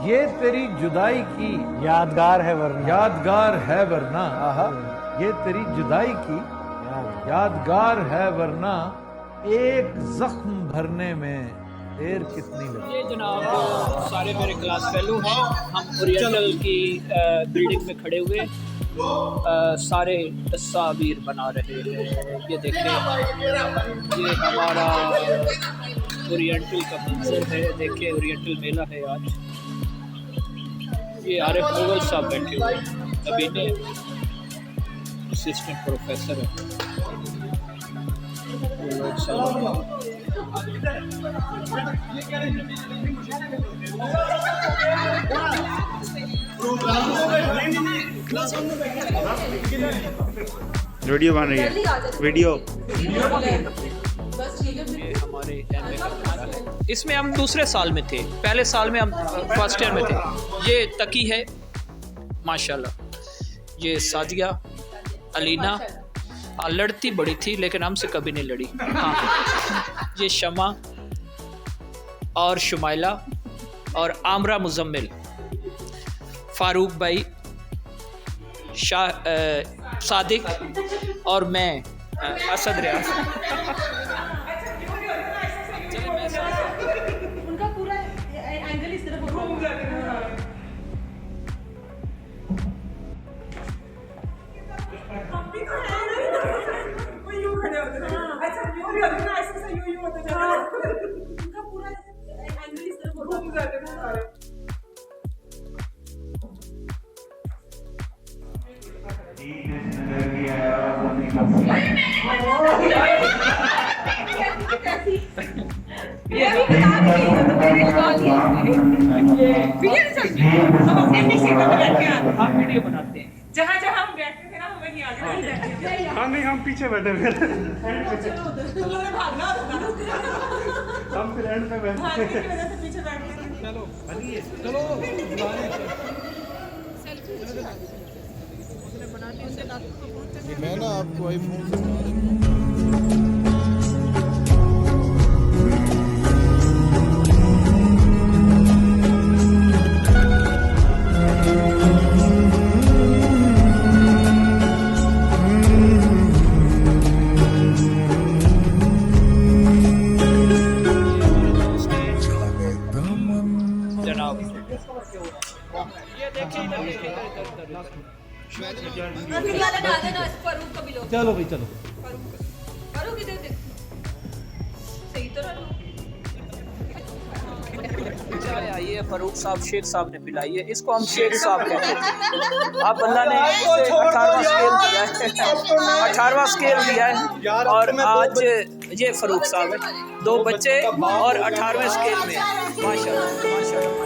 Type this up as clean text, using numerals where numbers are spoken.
ये तेरी जुदाई की यादगार है वरना। यादगार है वरना, ये तेरी जुदाई की यादगार है वरना, एक जख्म भरने में देर कितनी लगी। ये जनाब सारे मेरे क्लास फेलो हैं। हम ओरिएंटल की बिल्डिंग में खड़े हुए सारे तस्वीर बना रहे हैं। ये देखें, ये हमारा ओरिएंटल का मंजर है। देखिए ओरिएंटल मेला है आज। ये आरिफ मुगल साहब बैठे हुए हैं, अभी ने असिस्टेंट प्रोफेसर है। ये लोग सब वीडियो बन रही है, वीडियो। ये हमारे MA का कमरा है। इसमें हम दूसरे साल में थे, पहले साल में हम फर्स्ट ईयर में थे। ये तकी है माशाल्लाह। ये सादिया, अलीना लड़ती बड़ी थी लेकिन हमसे कभी नहीं लड़ी। हाँ, ये शमा और शुमाइला और आमरा मुजम्मिल, फारूक भाई, सादिक और मैं असद रियाज। उनका पूरा एंगल इस तरफ हम वीडियो बनाते हैं। जहाँ जहाँ हम बैठते थे ना हम वहीं आगे हाँ नहीं, हम पीछे बैठे हुए थे। भागना हम फिर एंड पे बैठे। भागने की वजह से पीछे बैठते थे। मैं ना आपको आईफोन से बना देता हूँ। जनाब ये देखिए इधर देखिए, इधर चलो भाई चलो। चाय आई है, फारूक साहब शेख साहब ने पिलाई है। इसको हम शेख साहब कहते हैं। अब अल्लाह ने इसे 18वां स्केल दिया है, 18वां स्केल दिया है। और आज ये फारूक साहब है, 2 बच्चे और 18वें स्केल में। माशाल्लाह माशाल्लाह।